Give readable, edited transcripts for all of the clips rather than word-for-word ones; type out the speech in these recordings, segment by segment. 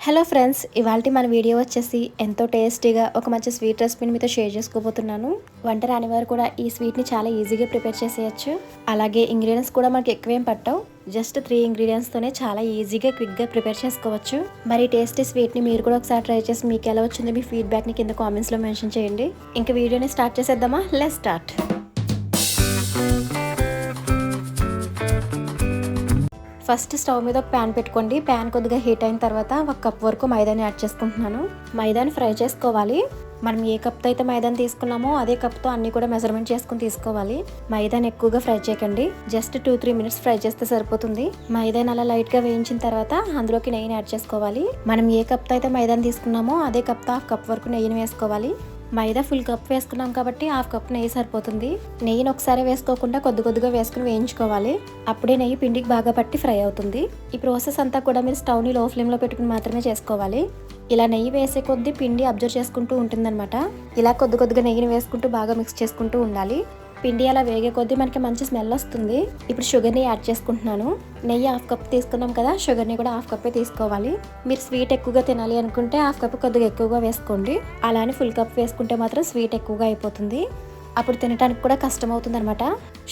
Hello friends, ఇవాల్టి మన video వచ్చేసి ఎంతో టేస్టీగా ఒక మంచి స్వీట్ రెసిపీని మీతో షేర్ చేసుకోబోతున్నాను. వంట రాని వారు కూడా ఈ స్వీట్ని చాలా ఈజీగా ప్రిపేర్ చేసేయచ్చు. అలాగే ఇంగ్రీడియంట్స్ కూడా మనకి ఎక్కువేం పట్టవు. జస్ట్ 3 ఇంగ్రీడియంట్స్తోనే చాలా ఈజీగా క్విక్గా ప్రిపేర్ చేసుకోవచ్చు. మరి టేస్టీ స్వీట్ని మీరు కూడా ఒకసారి ట్రై చేసి మీకు ఎలా వచ్చిందో మీ ఫీడ్బ్యాక్ని కింద కామెంట్స్లో మెన్షన్ చేయండి. ఇంకా వీడియోని స్టార్ట్ చేసేద్దామా? Let's start. ఫస్ట్ స్టవ్ మీద ఒక ప్యాన్ పెట్టుకోండి. ప్యాన్ కొద్దిగా హీట్ అయిన తర్వాత 1 కప్ వరకు మైదాని యాడ్ చేసుకుంటున్నాను. మైదాని ఫ్రై చేసుకోవాలి. మనం ఏ కప్తో అయితే మైదాని తీసుకున్నామో అదే కప్తో అన్ని కూడా మెజర్మెంట్ చేసుకుని తీసుకోవాలి. మైదాని ఎక్కువగా ఫ్రై చేయకండి. జస్ట్ 2-3 మినిట్స్ ఫ్రై చేస్తే సరిపోతుంది. మైదాని అలా లైట్గా వేయించిన తర్వాత అందులోకి నెయ్యిని యాడ్ చేసుకోవాలి. మనం ఏ కప్తో అయితే మైదాని తీసుకున్నామో అదే కప్తో 1 కప్ వరకు నెయ్యిని వేసుకోవాలి. మైదా ఫుల్ కప్ వేసుకున్నాం కాబట్టి 1/2 కప్ నెయ్యి సరిపోతుంది. నెయ్యిని ఒకసారి వేసుకోకుండా కొద్దిగా వేసుకుని వేయించుకోవాలి. అప్పుడే నెయ్యి పిండికి బాగా పట్టి ఫ్రై అవుతుంది. ఈ ప్రాసెస్ అంతా కూడా మీరు స్టవ్ని లో ఫ్లేమ్లో పెట్టుకుని మాత్రమే చేసుకోవాలి. ఇలా నెయ్యి వేసే కొద్దీ పిండి అబ్జర్వ్ చేసుకుంటూ ఉంటుందన్నమాట. ఇలా కొద్దిగా నెయ్యిని వేసుకుంటూ బాగా మిక్స్ చేసుకుంటూ ఉండాలి. పిండి అలా వేగే కొద్దీ మనకి మంచి స్మెల్ వస్తుంది. ఇప్పుడు షుగర్ని యాడ్ చేసుకుంటున్నాను. నెయ్యి 1/2 కప్ తీసుకున్నాం కదా, షుగర్ని కూడా 1/2 కప్పే తీసుకోవాలి. మీరు స్వీట్ ఎక్కువగా తినాలి అనుకుంటే 1/2 కప్ కొద్దిగా ఎక్కువగా వేసుకోండి. అలానే ఫుల్ కప్ వేసుకుంటే మాత్రం స్వీట్ ఎక్కువగా అయిపోతుంది. అప్పుడు తినడానికి కూడా కష్టం అవుతుంది అనమాట.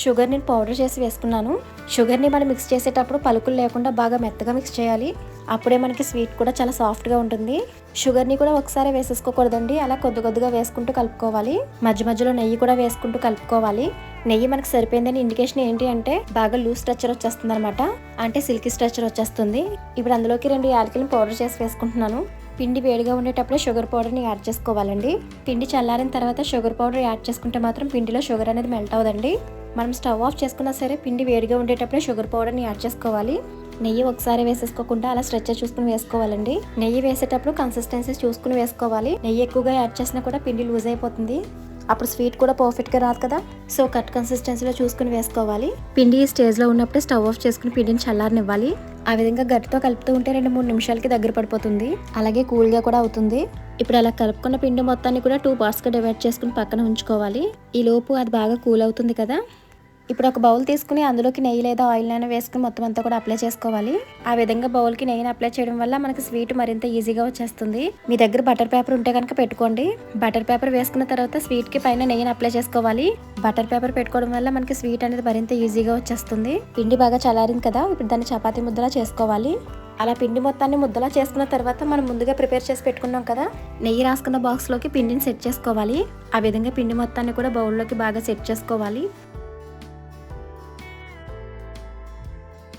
షుగర్ నేను పౌడర్ చేసి వేసుకున్నాను. షుగర్ని మనం మిక్స్ చేసేటప్పుడు పలుకులు లేకుండా బాగా మెత్తగా మిక్స్ చేయాలి. అప్పుడే మనకి స్వీట్ కూడా చాలా సాఫ్ట్గా ఉంటుంది. షుగర్ని కూడా ఒకసారి వేసేసుకోకూడదండి. అలా కొద్దిగా వేసుకుంటూ కలుపుకోవాలి. మధ్యలో నెయ్యి కూడా వేసుకుంటూ కలుపుకోవాలి. నెయ్యి మనకు సరిపోయిందని ఇండికేషన్ ఏంటి అంటే బాగా లూజ్ స్ట్రక్చర్ వచ్చేస్తుంది అనమాట. అంటే సిల్కీ స్ట్రక్చర్ వచ్చేస్తుంది. ఇప్పుడు అందులోకి 2 యాలకులను పౌడర్ చేసి వేసుకుంటున్నాను. పిండి వేడిగా ఉండేటప్పుడే షుగర్ పౌడర్ని యాడ్ చేసుకోవాలండి. పిండి చల్లారిన తర్వాత షుగర్ పౌడర్ యాడ్ చేసుకుంటే మాత్రం పిండిలో షుగర్ అనేది మెల్ట్ అవ్వదండి. మనం స్టవ్ ఆఫ్ చేసుకున్నా సరే పిండి వేడిగా ఉండేటప్పుడే షుగర్ పౌడర్ని యాడ్ చేసుకోవాలి. నెయ్యి ఒకసారి వేసేసుకోకుండా అలా స్ట్రెచర్ చూసుకుని వేసుకోవాలండి. నెయ్యి వేసేటప్పుడు కన్సిస్టెన్సీ చూసుకుని వేసుకోవాలి. నెయ్యి ఎక్కువగా యాడ్ చేసినా కూడా పిండి లూజ్ అయిపోతుంది. అప్పుడు స్వీట్ కూడా పర్ఫెక్ట్గా రాదు కదా. సో కట్ కన్సిస్టెన్సీలో చూసుకుని వేసుకోవాలి. పిండి ఈ స్టేజ్లో ఉన్నప్పుడే స్టవ్ ఆఫ్ చేసుకుని పిండిని చల్లారనివ్వాలి. ఆ విధంగా గట్టితో కలుపుతూ ఉంటే 2-3 నిమిషాలకి దగ్గర పడిపోతుంది. అలాగే కూల్గా కూడా అవుతుంది. ఇప్పుడు అలా కలుపుకున్న పిండి మొత్తాన్ని కూడా 2 పార్ట్స్గా డివైడ్ చేసుకుని పక్కన ఉంచుకోవాలి. ఈ లోపు అది బాగా కూల్ అవుతుంది కదా. ఇప్పుడు ఒక బౌల్ తీసుకుని అందులోకి నెయ్యి లేదా ఆయిల్ అయినా వేసుకుని మొత్తం అంతా కూడా అప్లై చేసుకోవాలి. ఆ విధంగా బౌల్కి నెయ్యిని అప్లై చేయడం వల్ల మనకి స్వీట్ మరింత ఈజీగా వచ్చేస్తుంది. మీ దగ్గర బటర్ పేపర్ ఉంటే కనుక పెట్టుకోండి. బటర్ పేపర్ వేసుకున్న తర్వాత స్వీట్కి పైన నెయ్యిని అప్లై చేసుకోవాలి. బటర్ పేపర్ పెట్టుకోవడం వల్ల మనకి స్వీట్ అనేది మరింత ఈజీగా వచ్చేస్తుంది. పిండి బాగా చల్లారింది కదా, ఇప్పుడు దాన్ని చపాతీ ముద్దలా చేసుకోవాలి. అలా పిండి మొత్తాన్ని ముద్దలా చేసుకున్న తర్వాత మనం ముందుగా ప్రిపేర్ చేసి పెట్టుకున్నాం కదా, నెయ్యి రాసుకున్న బాక్స్లోకి పిండిని సెట్ చేసుకోవాలి. ఆ విధంగా పిండి మొత్తాన్ని కూడా బౌల్లోకి బాగా సెట్ చేసుకోవాలి.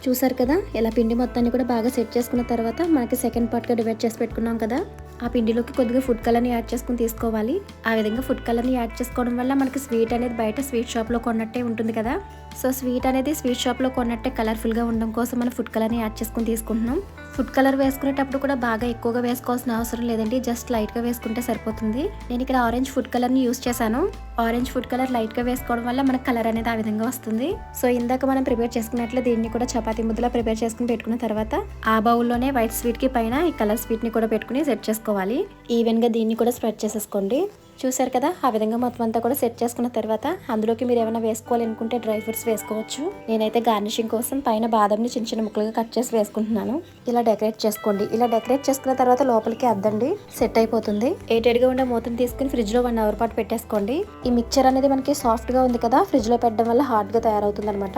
చూసారు కదా, ఇలా పిండి మొత్తాన్ని కూడా బాగా సెట్ చేసుకున్న తర్వాత మనకి సెకండ్ పార్ట్గా డివైడ్ చేసి పెట్టుకున్నాం కదా, ఆ పిండిలోకి కొద్దిగా ఫుడ్ కలర్ని యాడ్ చేసుకుని తీసుకోవాలి. ఆ విధంగా ఫుడ్ కలర్ని యాడ్ చేసుకోవడం వల్ల మనకి స్వీట్ అనేది బయట స్వీట్ షాప్లో కొన్నట్టే ఉంటుంది కదా. సో స్వీట్ అనేది స్వీట్ షాప్లో కొన్నట్టే కలర్ఫుల్గా ఉండడం కోసం మనం ఫుడ్ కలర్ని యాడ్ చేసుకుని తీసుకుంటున్నాం. ఫుడ్ కలర్ వేసుకునేటప్పుడు కూడా బాగా ఎక్కువగా వేసుకోవాల్సిన అవసరం లేదండి. జస్ట్ లైట్గా వేసుకుంటే సరిపోతుంది. నేను ఇక్కడ ఆరెంజ్ ఫుడ్ కలర్ని యూస్ చేశాను. ఆరెంజ్ ఫుడ్ కలర్ లైట్గా వేసుకోవడం వల్ల మనకు కలర్ అనేది ఆ విధంగా వస్తుంది. సో ఇందాక మనం ప్రిపేర్ చేసుకున్నట్లే దీన్ని కూడా చపాతీ ముద్దలా ప్రిపేర్ చేసుకుని పెట్టుకున్న తర్వాత ఆ బౌల్లోనే వైట్ స్వీట్కి పైన ఈ కలర్ స్వీట్ని కూడా పెట్టుకుని సెట్ చేసుకోవాలి. ఈవెన్గా దీన్ని కూడా స్ప్రెడ్ చేసేసుకోండి. చూసారు కదా, ఆ విధంగా మొత్తం అంతా కూడా సెట్ చేసుకున్న తర్వాత అందులోకి మీరు ఏమైనా వేసుకోవాలనుకుంటే డ్రై ఫ్రూట్స్ వేసుకోవచ్చు. నేనైతే గార్నిషింగ్ కోసం పైన బాదంని చిన్న ముక్కలుగా కట్ చేసి వేసుకుంటున్నాను. ఇలా డెకరేట్ చేసుకోండి. ఇలా డెకరేట్ చేసుకున్న తర్వాత లోపలికి అద్దండి, సెట్ అయిపోతుంది. 8గా ఉండే మూతను తీసుకుని ఫ్రిడ్జ్లో 1 అవర్ పాటు పెట్టేసుకోండి. ఈ మిక్చర్ అనేది మనకి సాఫ్ట్గా ఉంది కదా, ఫ్రిడ్జ్లో పెట్టడం వల్ల హార్డ్గా తయారవుతుంది అనమాట.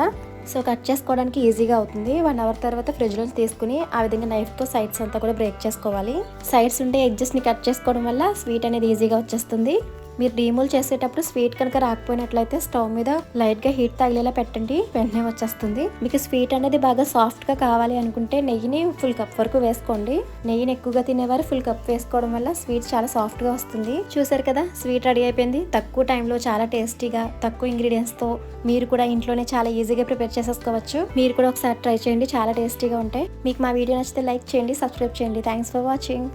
సో కట్ చేసుకోవడానికి ఈజీగా అవుతుంది. 1 అవర్ తర్వాత ఫ్రిడ్జ్లో తీసుకుని ఆ విధంగా నైఫ్తో సైడ్స్ అంతా కూడా బ్రేక్ చేసుకోవాలి. సైడ్స్ ఉంటే ఎడ్జెస్ని కట్ చేసుకోవడం వల్ల స్వీట్ అనేది ఈజీగా వచ్చేస్తుంది. మీరు డీమోల్ చేసేటప్పుడు స్వీట్ కనుక రాకపోయినట్లయితే స్టవ్ మీద లైట్గా హీట్ తగిలేలా పెట్టండి, వెంటనే వచ్చేస్తుంది. మీకు స్వీట్ అనేది బాగా సాఫ్ట్గా కావాలి అనుకుంటే నెయ్యిని ఫుల్ కప్ వరకు వేసుకోండి. నెయ్యిని ఎక్కువగా తినేవారు ఫుల్ కప్ వేసుకోవడం వల్ల స్వీట్ చాలా సాఫ్ట్గా వస్తుంది. చూసారు కదా, స్వీట్ రెడీ అయిపోయింది. తక్కువ టైంలో చాలా టేస్టీగా తక్కువ ఇంగ్రీడియంట్స్తో మీరు కూడా ఇంట్లోనే చాలా ఈజీగా ప్రిపేర్ చేసేసుకోవచ్చు. మీరు కూడా ఒకసారి ట్రై చేయండి, చాలా టేస్టీగా ఉంటాయి. మీకు మా వీడియో నచ్చితే లైక్ చేయండి, సబ్స్క్రైబ్ చేయండి. Thanks for watching.